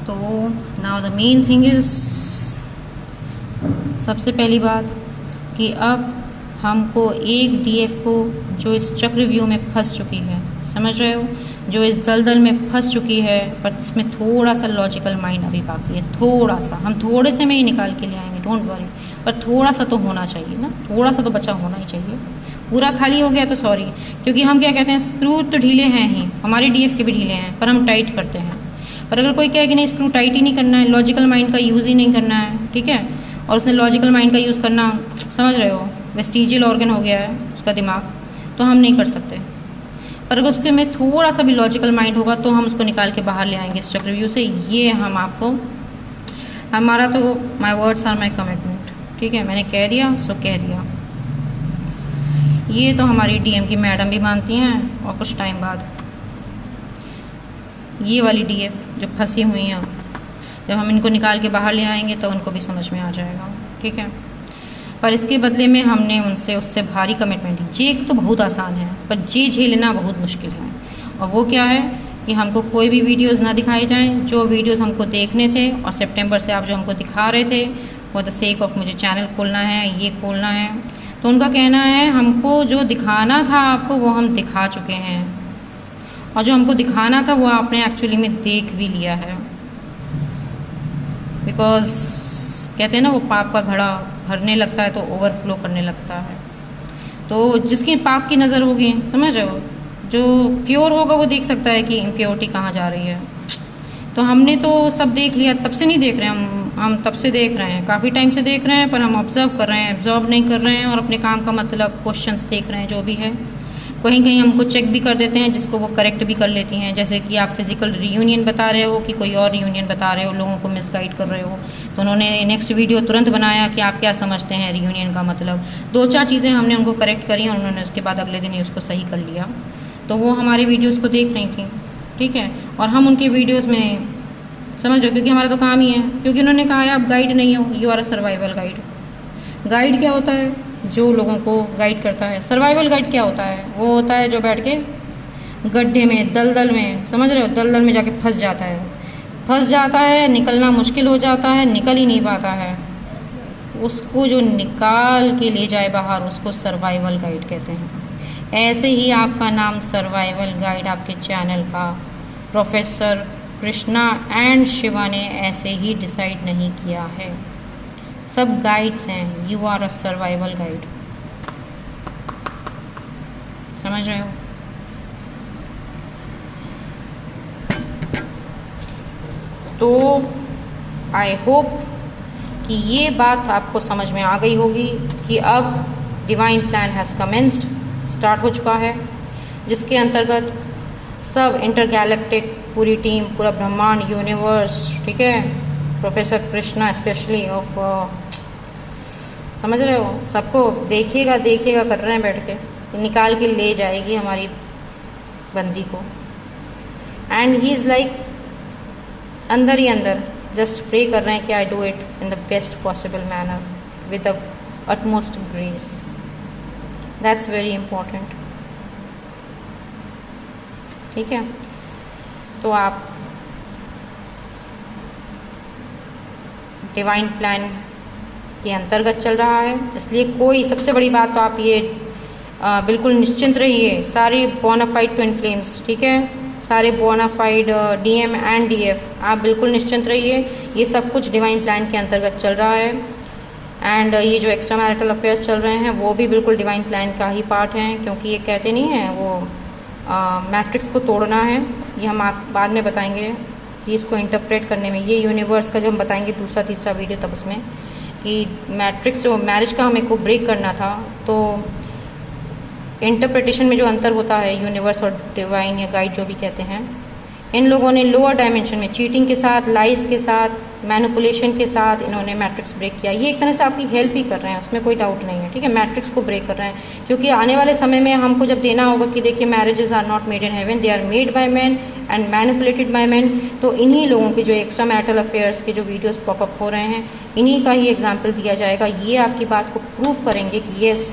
तो now the main thing is, सबसे पहली बात कि अब हमको एक डीएफ को जो इस चक्रव्यूह में फंस चुकी है, समझ रहे हो, जो इस दलदल में फंस चुकी है, पर इसमें थोड़ा सा लॉजिकल माइंड अभी बाकी है, थोड़ा सा, हम थोड़े से में ही निकाल के ले आएंगे, डोंट वरी, पर थोड़ा सा तो होना चाहिए ना, थोड़ा सा तो बचा होना ही चाहिए। पूरा खाली हो गया तो सॉरी, क्योंकि हम क्या कहते हैं, स्क्रू तो ढीले हैं ही, हमारे डीएफ के भी ढीले हैं, पर हम टाइट करते हैं। पर अगर कोई कहे कि नहीं स्क्रू टाइट ही नहीं करना है, लॉजिकल माइंड का यूज़ ही नहीं करना है, ठीक है, और उसने लॉजिकल माइंड का यूज़ करना, समझ रहे हो, वेस्टिजियल ऑर्गन हो गया है उसका दिमाग, तो हम नहीं कर सकते। पर अगर उसके में थोड़ा सा भी लॉजिकल माइंड होगा तो हम उसको निकाल के बाहर ले आएंगे इस चक्रव्यूह से। ये हम आपको, हमारा तो my words are my commitment, ठीक है, मैंने कह दिया सो कह दिया। ये तो हमारी डीएम की मैडम भी मानती हैं, और कुछ टाइम बाद ये वाली डीएफ जो फंसी हुई हैं, जब हम इनको निकाल के बाहर ले आएंगे तो उनको भी समझ में आ जाएगा, ठीक है। पर इसके बदले में हमने उनसे उससे भारी कमिटमेंट ली। जे तो बहुत आसान है, पर जे झेलना बहुत मुश्किल है। और वो क्या है कि हमको कोई भी वीडियोस ना दिखाए जाएं, जो वीडियोस हमको देखने थे और सितंबर से आप जो हमको दिखा रहे थे वो द सेक ऑफ मुझे चैनल खोलना है, ये खोलना है, तो उनका कहना है हमको जो दिखाना था आपको वो हम दिखा चुके हैं, और जो हमको दिखाना था वो आपने एक्चुअली में देख भी लिया है। बिकॉज कहते हैं ना, वो पाप का घड़ा भरने लगता है तो ओवरफ्लो करने लगता है। तो जिसकी पाक की नज़र होगी, समझ रहे हो, जो प्योर होगा वो देख सकता है कि इम्प्योरिटी कहाँ जा रही है। तो हमने तो सब देख लिया, तब से नहीं देख रहे हम तब से देख रहे हैं, काफ़ी टाइम से देख रहे हैं, पर हम ऑब्जर्व कर रहे हैं, एब्जॉर्ब नहीं कर रहे हैं, और अपने काम का मतलब क्वेश्चंस देख रहे हैं, जो भी है। कहीं कहीं हमको चेक भी कर देते हैं, जिसको वो करेक्ट भी कर लेती हैं। जैसे कि आप फिजिकल रियूनियन बता रहे हो कि कोई और रियूनियन बता रहे हो, लोगों को मिसगाइड कर रहे हो, तो उन्होंने नेक्स्ट वीडियो तुरंत बनाया कि आप क्या समझते हैं रियूनियन का मतलब। 2-4 चीज़ें हमने उनको करेक्ट करी और उन्होंने उसके बाद अगले दिन ही उसको सही कर लिया। तो वो हमारे वीडियोज़ को देख रही थी, ठीक है, और हम उनके वीडियोज़ में, समझ रहे हो, क्योंकि हमारा तो काम ही है, क्योंकि उन्होंने कहा है आप गाइड नहीं हो, you are a survival guide. Guide क्या होता है? जो लोगों को गाइड करता है। सर्वाइवल गाइड क्या होता है? वो होता है जो बैठ के गड्ढे में, दलदल में, समझ रहे हो, दलदल में जाके फंस जाता है, निकलना मुश्किल हो जाता है, निकल ही नहीं पाता है, उसको जो निकाल के ले जाए बाहर, उसको सर्वाइवल गाइड कहते हैं। ऐसे ही आपका नाम सर्वाइवल गाइड आपके चैनल का प्रोफेसर कृष्णा एंड शिवा ने ऐसे ही डिसाइड नहीं किया है, सब गाइड्स हैं। You are a survival guide, समझ रहे हो। तो आई होप कि ये बात आपको समझ में आ गई होगी कि अब divine plan has commenced, start हो चुका है, जिसके अंतर्गत सब इंटरगैलेक्टिक पूरी टीम, पूरा ब्रह्मांड, यूनिवर्स, ठीक है, प्रोफेसर कृष्णा स्पेशली ऑफ, समझ रहे हो, सबको देखिएगा कर रहे हैं बैठ के, निकाल के ले जाएगी हमारी बंदी को। एंड ही इज़ लाइक अंदर ही अंदर जस्ट प्रे कर रहे हैं कि I do it in the best possible manner with the utmost grace. That's very important, ठीक है। तो आप डिवाइन प्लान के अंतर्गत चल रहा है, इसलिए कोई, सबसे बड़ी बात तो आप ये बिल्कुल निश्चिंत रहिए, सारी बोनाफाइड ट्विन फ्लेम्स, ठीक है, सारे बोनाफाइड डीएम एंड डीएफ, आप बिल्कुल निश्चिंत रहिए, ये सब कुछ डिवाइन प्लान के अंतर्गत चल रहा है। एंड ये जो एक्स्ट्रा मैरिटल अफेयर्स चल रहे हैं वो भी बिल्कुल डिवाइन प्लान का ही पार्ट हैं, क्योंकि ये कहते नहीं हैं वो मैट्रिक्स को तोड़ना है, ये हम आप बाद में बताएंगे कि इसको इंटरप्रेट करने में, ये यूनिवर्स का जब हम बताएंगे दूसरा तीसरा वीडियो, तब उसमें कि मैट्रिक्स जो मैरिज का हमें को ब्रेक करना था, तो इंटरप्रिटेशन में जो अंतर होता है यूनिवर्स और डिवाइन या गाइड जो भी कहते हैं, इन लोगों ने लोअर डायमेंशन में चीटिंग के साथ, लाइस के साथ, मैनिपुलेशन के साथ इन्होंने मैट्रिक्स ब्रेक किया। ये एक तरह से आपकी हेल्प ही कर रहे हैं, उसमें कोई डाउट नहीं है, ठीक है, मैट्रिक्स को ब्रेक कर रहे हैं, क्योंकि आने वाले समय में हमको जब देना होगा कि देखिए marriages are not made in heaven, they are made by man and manipulated by man, तो इन्हीं लोगों के जो एक्स्ट्रा मैरिटल अफेयर्स के जो वीडियोस पॉपअप हो रहे हैं, इन्हीं का ही एग्जाम्पल दिया जाएगा। ये आपकी बात को प्रूव करेंगे कि yes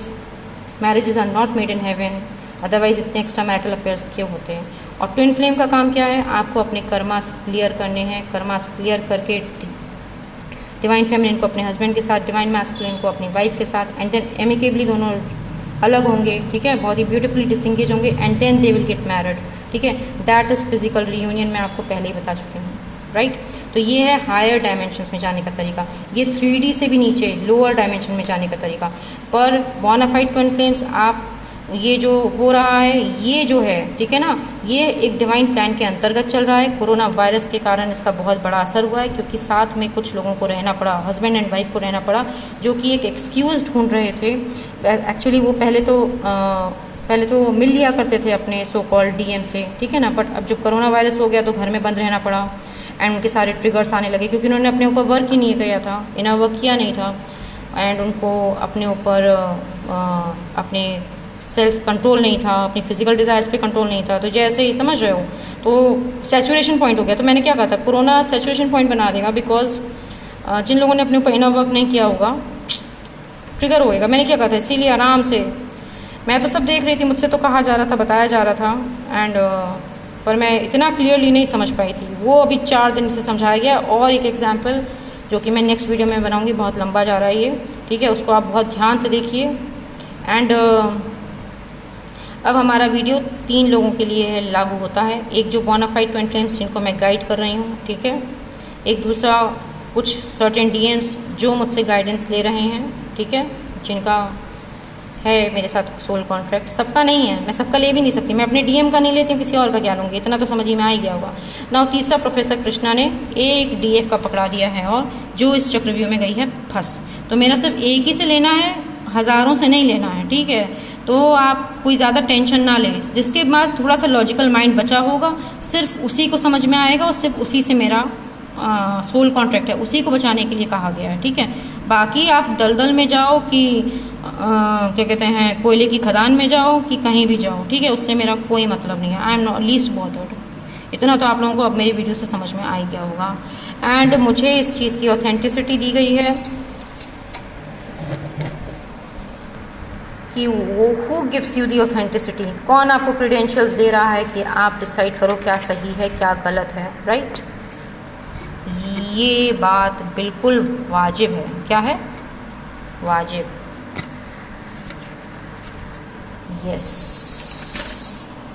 marriages are not made in heaven, otherwise इतने एक्स्ट्रा मैरिटल अफेयर्स क्यों होते हैं। और ट्विन फ्लेम का काम क्या है, आपको अपने कर्मास क्लियर करने हैं, कर्मास क्लियर करके डिवाइन फेमिनिन को अपने हस्बैंड के साथ, डिवाइन मैस्कुलिन को अपनी वाइफ के साथ, एंड देन एमिकेबली दोनों अलग होंगे, ठीक है, बहुत ही ब्यूटीफुली डिसंगेज होंगे, and then they will get married, ठीक है। दैट इज़ फिजिकल रीयूनियन, मैं आपको पहले ही बता चुकी हूँ, राइट। तो ये है हायर डायमेंशंस में जाने का तरीका, ये 3D से भी नीचे लोअर डायमेंशन में जाने का तरीका। पर बोनाफाइड ट्विन फ्लेम्स, आप ये जो हो रहा है, ये जो है, ठीक है ना, ये एक डिवाइन प्लान के अंतर्गत चल रहा है। कोरोना वायरस के कारण इसका बहुत बड़ा असर हुआ है, क्योंकि साथ में कुछ लोगों को रहना पड़ा, हस्बैंड एंड वाइफ को रहना पड़ा, जो कि एक एक्सक्यूज़ ढूंढ रहे थे। एक्चुअली वो पहले तो मिल लिया करते थे अपने सो कॉल्ड डीएम से, ठीक है ना, बट अब जब कोरोना वायरस हो गया तो घर में बंद रहना पड़ा, एंड उनके सारे ट्रिगर्स आने लगे, क्योंकि उन्होंने अपने ऊपर वर्क ही नहीं किया था, इनर वर्क किया नहीं था, एंड उनको अपने ऊपर अपने सेल्फ कंट्रोल नहीं था, अपनी फिजिकल डिज़ायर्स पे कंट्रोल नहीं था। तो जैसे ही समझ रहे हो, तो सैचुरेशन पॉइंट हो गया। तो मैंने क्या कहा था, कोरोना सैचुरेशन पॉइंट बना देगा, बिकॉज जिन लोगों ने अपने ऊपर इनर वर्क नहीं किया होगा ट्रिगर होएगा। मैंने क्या कहा था, इसीलिए आराम से, मैं तो सब देख रही थी, मुझसे तो कहा जा रहा था, बताया जा रहा था, एंड पर मैं इतना क्लियरली नहीं समझ पाई थी। वो अभी 4 दिन से समझाया गया। और एक एग्जाम्पल जो कि मैं नेक्स्ट वीडियो में बनाऊँगी, बहुत लंबा जा रहा है ये, ठीक है, उसको आप बहुत ध्यान से देखिए। एंड अब हमारा वीडियो 3 लोगों के लिए है, लागू होता है। एक जो बोनाफाइड ट्विन फ्लेम्स जिनको मैं गाइड कर रही हूँ, ठीक है, एक दूसरा कुछ सर्टेन डीएम्स जो मुझसे गाइडेंस ले रहे हैं, ठीक है, जिनका है मेरे साथ सोल कॉन्ट्रैक्ट। सबका नहीं है, मैं सबका ले भी नहीं सकती, मैं अपने डीएम का नहीं लेती हूँ, किसी और का क्या लूँगी, इतना तो समझ ही में आ ही गया होगा ना। तीसरा प्रोफेसर कृष्णा ने एक डीएफ का पकड़ा दिया है, और जो इस चक्रव्यूह में गई है फंस। तो मेरा सिर्फ एक ही से लेना है, हज़ारों से नहीं लेना है, ठीक है। तो आप कोई ज़्यादा टेंशन ना लें, जिसके पास थोड़ा सा लॉजिकल माइंड बचा होगा, सिर्फ उसी को समझ में आएगा, और सिर्फ उसी से मेरा सोल कॉन्ट्रैक्ट है, उसी को बचाने के लिए कहा गया है, ठीक है। बाकी आप दलदल में जाओ कि क्या कहते हैं, कोयले की खदान में जाओ कि कहीं भी जाओ, ठीक है, उससे मेरा कोई मतलब नहीं है। I am not least bothered. इतना तो आप लोगों को अब मेरी वीडियो से समझ में आ ही गया होगा। एंड मुझे इस चीज़ की ऑथेंटिसिटी दी गई है कि वो who gives you the authenticity, कौन आपको क्रीडेंशियल्स दे रहा है कि आप डिसाइड करो क्या सही है क्या गलत है, राइट। ये बात बिल्कुल वाजिब है। क्या है? वाजिब, यस।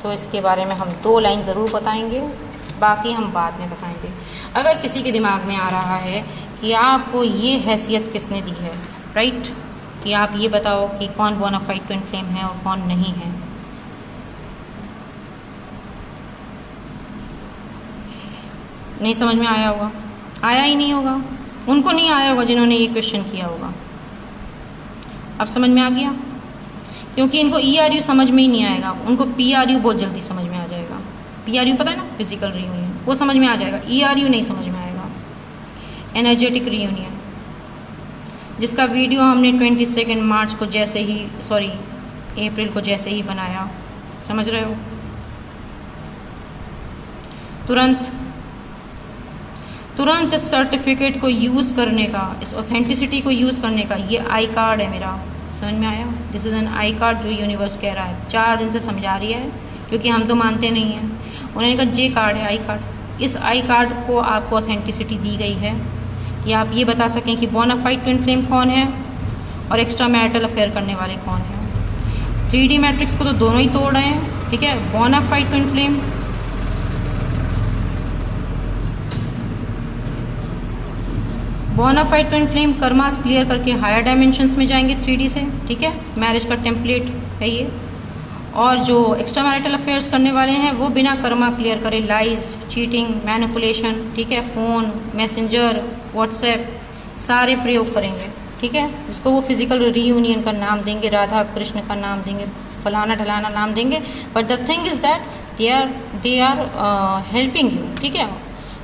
तो इसके बारे में हम 2 लाइन ज़रूर बताएंगे, बाकी हम बाद में बताएंगे। अगर किसी के दिमाग में आ रहा है कि आपको ये हैसियत किसने दी है, राइट, कि आप ये बताओ कि कौन बोनाफाइड ट्विन फ्लेम है और कौन नहीं है। नहीं समझ में आया होगा, आया ही नहीं होगा, उनको नहीं आया होगा जिन्होंने ये क्वेश्चन किया होगा। अब समझ में आ गया, क्योंकि इनको ERU समझ में ही नहीं आएगा, उनको PRU बहुत जल्दी समझ में आ जाएगा। PRU पता है ना, फिजिकल रीयूनियन, वो समझ में आ जाएगा, ERU नहीं समझ में आएगा, एनर्जेटिक रीयूनियन, जिसका वीडियो हमने 22 मार्च को जैसे ही, सॉरी अप्रैल को जैसे ही बनाया, समझ रहे हो, तुरंत इस सर्टिफिकेट को यूज़ करने का, इस ऑथेंटिसिटी को यूज़ करने का, ये आई कार्ड है मेरा, समझ में आया। This is an I card जो यूनिवर्स कह रहा है, 4 दिन से समझा रही है, क्योंकि हम तो मानते नहीं हैं। उन्होंने कहा जे कार्ड है, आई कार्ड। इस आई कार्ड को आपको ऑथेंटिसिटी दी गई है कि आप ये बता सकें कि बोनाफाइड ट्विन फ्लेम कौन है और एक्स्ट्रा मैरिटल अफेयर करने वाले कौन हैं। 3D मैट्रिक्स को तो दोनों ही तोड़ रहे हैं, ठीक है। Bona fide twin flame karmas clear करके हायर डायमेंशंस में जाएंगे 3D से, ठीक है। मैरिज का टेम्पलेट है ये। और जो एक्स्ट्रा मैरिटल अफेयर्स करने वाले हैं वो बिना कर्मा क्लियर करे लाइज, चीटिंग, मैनिपुलेशन, ठीक है, फ़ोन, मैसेंजर, व्हाट्सएप सारे प्रयोग करेंगे, ठीक है। जिसको वो फिजिकल रीयूनियन का नाम देंगे, राधा कृष्ण का नाम देंगे, फलाना ढलाना नाम देंगे, but the thing is that they are helping you, ठीक है।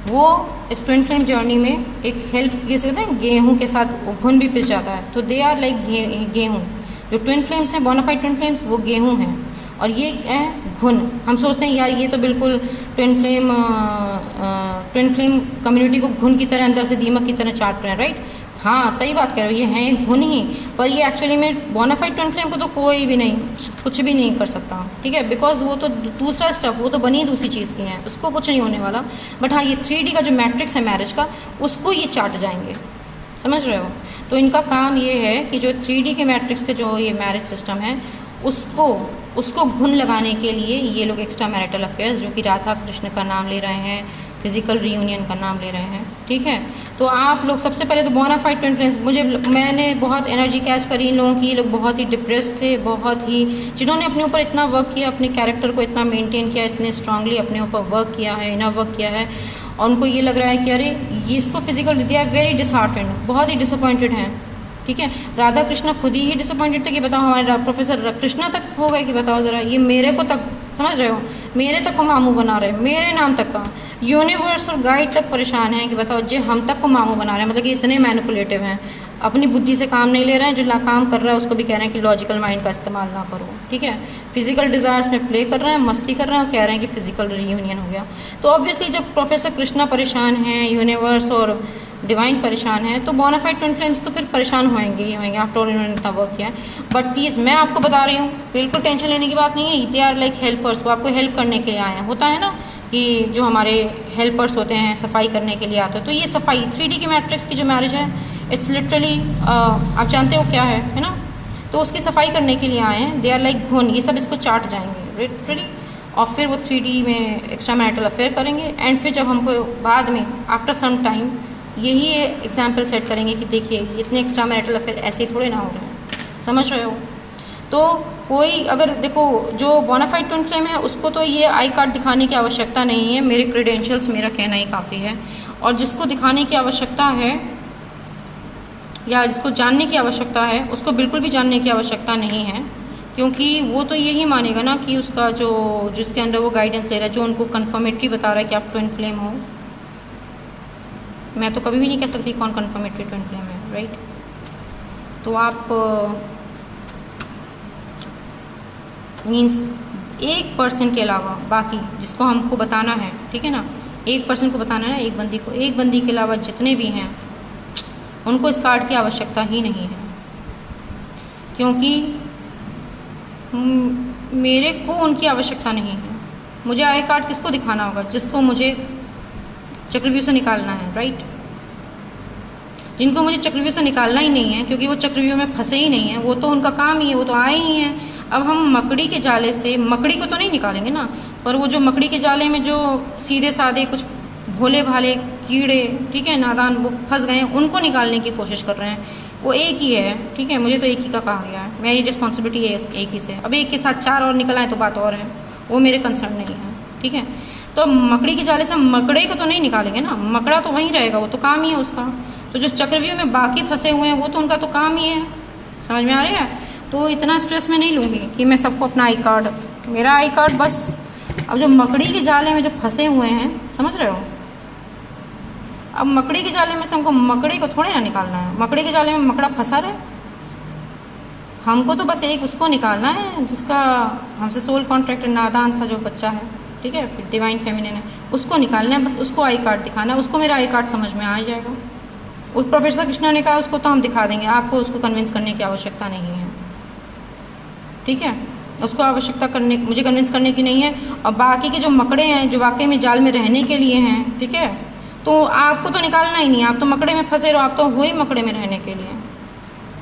वो इस ट्विन फ्लेम जर्नी में एक हेल्प, जैसे कहते हैं गेहूँ के साथ घुन भी पिस जाता है, तो दे आर लाइक गेहूँ। जो ट्विन फ्लेम्स हैं, बोनाफाइड ट्विन फ्लेम्स, वो गेहूँ हैं, और ये है घुन। हम सोचते हैं यार ये तो बिल्कुल ट्विन फ्लेम कम्युनिटी को घुन की तरह, अंदर से दीमक की तरह चाट रहे हैं, राइट। हाँ सही बात कह रहे हो, ये हैं एक गुण ही, पर ये एक्चुअली में बोनाफाइड ट्विन फ्लेम को तो कोई भी नहीं, कुछ भी नहीं कर सकता, ठीक है, बिकॉज वो तो दूसरा स्टफ, वो तो बनी दूसरी चीज़ की है, उसको कुछ नहीं होने वाला। बट हाँ, ये 3D का जो मैट्रिक्स है मैरिज का, उसको ये चाट जाएंगे, समझ रहे हो। तो इनका काम ये है कि जो 3D के मैट्रिक्स के जो ये मैरिज सिस्टम है, उसको घुन लगाने के लिए ये लोग एक्स्ट्रा मैरिटल अफेयर्स, जो कि राधा कृष्ण का नाम ले रहे हैं, फिजिकल रीयूनियन का नाम ले रहे हैं, ठीक है। तो आप लोग सबसे पहले तो बोनाफाइड ट्विन फ्लेम्स, मैंने बहुत एनर्जी कैच करी इन लोगों की। ये लोग बहुत ही डिप्रेस थे, बहुत ही, जिन्होंने अपने ऊपर इतना वर्क किया, अपने कैरेक्टर को इतना मेंटेन किया, इतने स्ट्रांगली अपने ऊपर वर्क किया है, इनर वर्क किया है, और उनको ये लग रहा है कि अरे ये इसको physical, they are very disheartened, बहुत ही डिसअपॉइंटेड हैं, ठीक है। राधा कृष्णा खुद ही डिसअपॉइंटेड थे कि बताओ हमारे प्रोफेसर कृष्णा तक हो गए कि बताओ ज़रा, ये मेरे को तक, समझ रहे हो, मेरे तक को मामू बना रहे, मेरे नाम तक का यूनिवर्स और गाइड तक परेशान है कि बताओ जे हम तक को मामू बना रहे हैं, मतलब कि इतने मैनिपुलेटिव हैं, अपनी बुद्धि से काम नहीं ले रहे हैं, जो काम कर रहा है उसको भी कह रहे हैं कि लॉजिकल माइंड का इस्तेमाल ना करो, ठीक है। फिजिकल डिज़ायर्स में प्ले कर रहे हैं, मस्ती कर रहे हैं, और कह रहे हैं कि फिजिकल रीयूनियन हो गया। तो ऑब्वियसली जब प्रोफेसर कृष्णा परेशान हैं, यूनिवर्स और डिवाइन परेशान है, तो बोनाफाइड ट्विन फ्लेम्स तो फिर परेशान होंगे ही होंगे, आफ्टर ऑल इन्होंने इतना वर्क किया है। बट प्लीज़ मैं आपको बता रही हूँ, बिल्कुल टेंशन लेने की बात नहीं है, दे आर लाइक हेल्पर्स, वो आपको हेल्प करने के लिए आए हैं। होता है ना कि जो हमारे हेल्पर्स होते हैं सफाई करने के लिए आते हैं, तो ये सफाई 3D की मैट्रिक्स की जो मैरिज है, इट्स लिटरली आप जानते हो क्या है ना, तो उसकी सफाई करने के लिए आए हैं। दे आर लाइक घुन, ये सब इसको चाट जाएंगे लिटरली, और फिर वो 3D में एक्स्ट्रा मैरिटल अफेयर करेंगे, एंड फिर जब हमको बाद में आफ्टर सम टाइम यही एग्जाम्पल सेट करेंगे कि देखिए इतने एक्स्ट्रा मैरिटल अफेयर ऐसे थोड़े ना हो रहे हैं, समझ रहे हो। तो कोई अगर देखो जो बोनाफाइड ट्विन फ्लेम है, उसको तो ये आई कार्ड दिखाने की आवश्यकता नहीं है, मेरे क्रेडेंशियल्स मेरा कहना ही काफ़ी है। और जिसको दिखाने की आवश्यकता है या जिसको जानने की आवश्यकता है, उसको बिल्कुल भी जानने की आवश्यकता नहीं है, क्योंकि वो तो यही मानेगा ना कि उसका जो जिसके अंदर वो गाइडेंस ले रहा है, जो उनको कन्फर्मेटरी बता रहा है कि आप ट्विन फ्लेम हो। मैं तो कभी भी नहीं कह सकती कौन कन्फर्मेटरी ट्विन फ्लेम है, राइट। तो आप मीन्स एक पर्सन के अलावा बाकी जिसको हमको बताना है, ठीक है ना, एक पर्सन को बताना है, एक बंदी के अलावा जितने भी हैं उनको इस कार्ड की आवश्यकता ही नहीं है, क्योंकि मेरे को उनकी आवश्यकता नहीं है। मुझे आई कार्ड किसको दिखाना होगा? जिसको मुझे चक्रव्यूह से निकालना है, राइट। जिनको मुझे चक्रव्यूह से निकालना ही नहीं है, क्योंकि वो चक्रव्यूह में फंसे ही नहीं हैं, वो तो उनका काम ही है, वो तो आए ही हैं। अब हम मकड़ी के जाले से, मकड़ी को तो नहीं निकालेंगे ना, पर वो जो मकड़ी के जाले में जो सीधे साधे कुछ भोले भाले कीड़े, ठीक है, नादान, वो फंस गए हैं, उनको निकालने की कोशिश कर रहे हैं। वो एक ही है, ठीक है, मुझे तो एक ही का कहा गया है, मेरी रिस्पॉन्सिबिलिटी है एक ही से। अब एक के साथ 4 और निकल आए तो बात और है, वो मेरे कंसर्न नहीं है, ठीक है। तो मकड़ी के जाले से मकड़े को तो नहीं निकालेंगे ना, मकड़ा तो वहीं रहेगा, वो तो काम ही है उसका। तो जो चक्रव्यूह में बाकी फंसे हुए हैं, वो तो उनका तो काम ही है, समझ में आ रहा है। तो इतना स्ट्रेस में नहीं लूँगी कि मैं सबको अपना आई कार्ड, मेरा आई कार्ड बस। अब जो मकड़ी के जाले में जो फंसे हुए हैं, समझ रहे हो, अब मकड़ी के जाले में से हमको मकड़ी को थोड़े ना निकालना है, मकड़ी के जाले में मकड़ा फंसा रहे, हमको तो बस एक उसको निकालना है जिसका हमसे सोल कॉन्ट्रैक्ट नादान सा जो बच्चा है, ठीक है, फिर डिवाइन फेमिनिन है, उसको निकालना है, बस उसको आई कार्ड दिखाना है, उसको मेरा आई कार्ड समझ में आ जाएगा। उस प्रोफेसर कृष्णा ने कहा उसको तो हम दिखा देंगे, आपको उसको कन्विंस करने की आवश्यकता नहीं है, ठीक है, उसको आवश्यकता करने, मुझे कन्विंस करने की नहीं है। और बाकी के जो मकड़े हैं जो वाकई में जाल में रहने के लिए हैं, ठीक है, तो आपको तो निकालना ही नहीं, आप तो मकड़े में फंसे रहो, आप तो हुए मकड़े में रहने के लिए,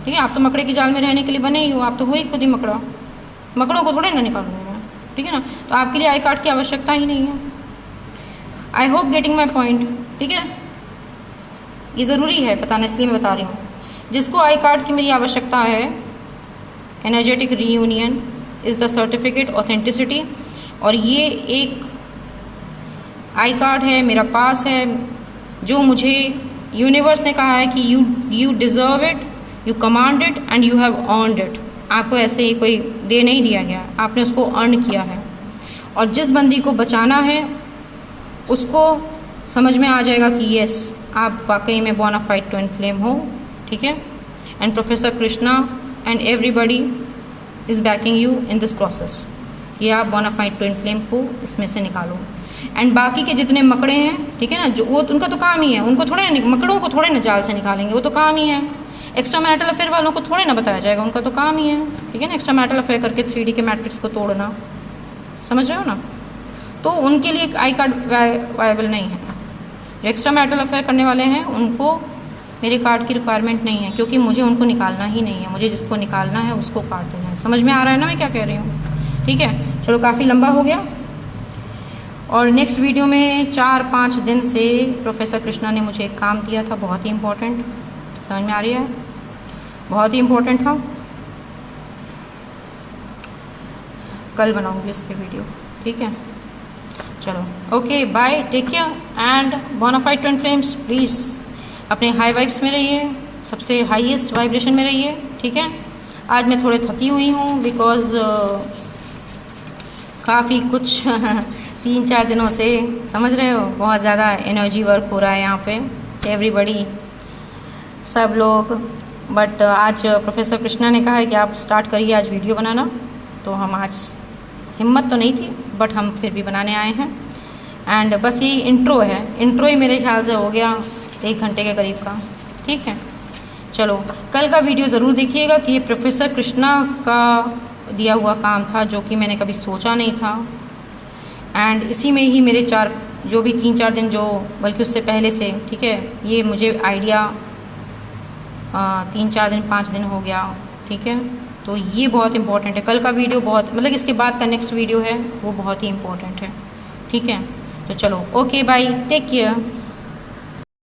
ठीक है, आप तो मकड़े के जाल में रहने के लिए बने ही हो, आप तो हुए खुद ही मकड़ा, मकड़ों को थोड़े ना निकालूंगा, ठीक है ना। तो आपके लिए आई कार्ड की आवश्यकता ही नहीं है। I hope getting my point, ठीक है, ये ज़रूरी है बताना, इसलिए मैं बता रही हूँ। जिसको आई कार्ड की मेरी आवश्यकता है, energetic reunion is the certificate authenticity, और ये एक आई कार्ड है, मेरा पास है, जो मुझे यूनिवर्स ने कहा है कि you deserve it, you command it and you have earned it. आपको ऐसे ही कोई दे नहीं दिया गया, आपने उसको अर्न किया है। और जिस बंदी को बचाना है उसको समझ में आ जाएगा कि यस आप वाकई में बोनाफाइड ट्विन फ्लेम हो, ठीक है, and professor Krishna and everybody is backing you in this process कि आप बोनाफाइड ट्विन फ्लेम को इसमें से निकालो। एंड बाकी के जितने मकड़े हैं, ठीक है ना, जो वो उनका तो काम ही है, उनको थोड़े ना, मकड़ों को थोड़े ना जाल से निकालेंगे, वो तो काम ही है। एक्स्ट्रा मैरिटल अफेयर वालों को थोड़े ना बताया जाएगा, उनका तो काम ही है, ठीक है ना, एक्स्ट्रा मैरिटल अफेयर करके 3D के मैट्रिक्स को तोड़ना, समझ रहे हो ना। तो उनके लिए आई कार्ड वायबल नहीं है। जो एक्स्ट्रा मैरिटल अफेयर करने वाले हैं उनको मेरे कार्ड की रिक्वायरमेंट नहीं है, क्योंकि मुझे उनको निकालना ही नहीं है, मुझे जिसको निकालना है उसको कार्ड देना है। समझ में आ रहा है ना मैं क्या कह रही हूँ? ठीक है, चलो काफ़ी लंबा हो गया। और नेक्स्ट वीडियो में 4-5 दिन से प्रोफेसर कृष्णा ने मुझे एक काम दिया था, बहुत ही इम्पोर्टेंट, समझ में आ रही है, बहुत ही इम्पोर्टेंट था। कल बनाऊंगी उस पर वीडियो, ठीक है। चलो okay, bye, take care and bona fide twin flames, please अपने हाई वाइब्स में रहिए, सबसे हाईएस्ट वाइब्रेशन में रहिए, ठीक है। आज मैं थोड़े थकी हुई हूँ बिकॉज़ काफ़ी कुछ 3-4 दिनों से, समझ रहे हो, बहुत ज़्यादा एनर्जी वर्क हो रहा है यहाँ पे, एवरीबडी, सब लोग। बट आज प्रोफेसर कृष्णा ने कहा है कि आप स्टार्ट करिए आज वीडियो बनाना, तो हम आज, हिम्मत तो नहीं थी बट हम फिर भी बनाने आए हैं। एंड बस ये इंट्रो है, इंट्रो ही मेरे ख्याल से हो गया 1 घंटे के करीब का, ठीक है। चलो कल का वीडियो ज़रूर देखिएगा कि ये प्रोफेसर कृष्णा का दिया हुआ काम था जो कि मैंने कभी सोचा नहीं था। एंड इसी में ही मेरे जो भी 3-4 दिन, जो बल्कि उससे पहले से, ठीक है, ये मुझे आइडिया 3-4 दिन 5 दिन हो गया, ठीक है। तो ये बहुत इंपॉर्टेंट है, कल का वीडियो बहुत, मतलब इसके बाद का नेक्स्ट वीडियो है वो बहुत ही इंपॉर्टेंट है, ठीक है। तो चलो ओके, बाय, टेक केयर।